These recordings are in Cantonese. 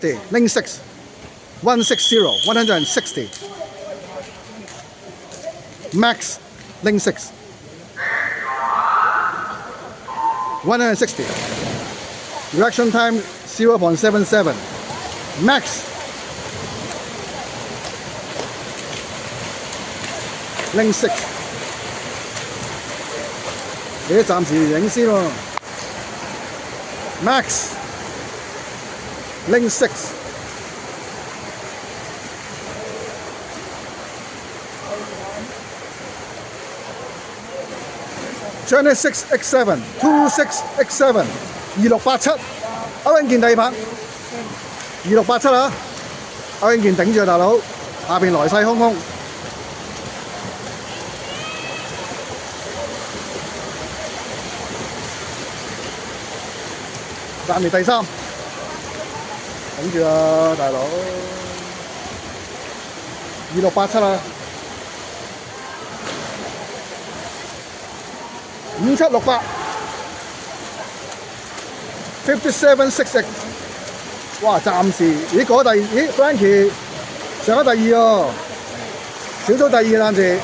160, link 6, 160, 160. Max, link 6, 160. Reaction time 0.77. Max, link 6. 你暫時影先喎。Max, link 6. Journey 6X7, 26X7, 2687，歐英健第二棒，2687啊！歐英健頂住啊，大佬，下邊來勢洶洶。暫時第三，頂住啊，大佬，2687啊，5768 5766，哇！暫時咦Frankie 上咗第二喎，小組第二暫時。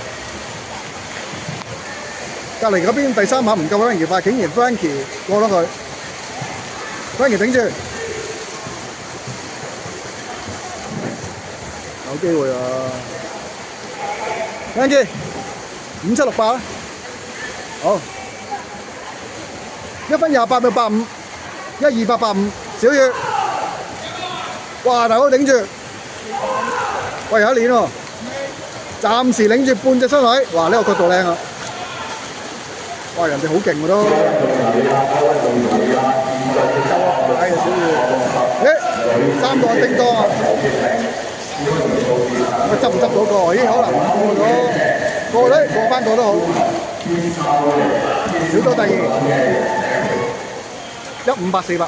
隔離嗰邊第三棒唔夠 Frankie 快，竟然 Frankie 過咗佢。Frankie 頂住，有機會啊 ！Frankie 5768啦，好，1分28秒85，12885，小雨，哇！大佬頂住，喂有一年喎，暫時領住半隻身位，哇！呢個角度靚啊！哇！人哋好勁喎都。係啊，小雨，3個叮當啊！咁執唔執到個？咦，可能過翻個都好。小組第二，15848。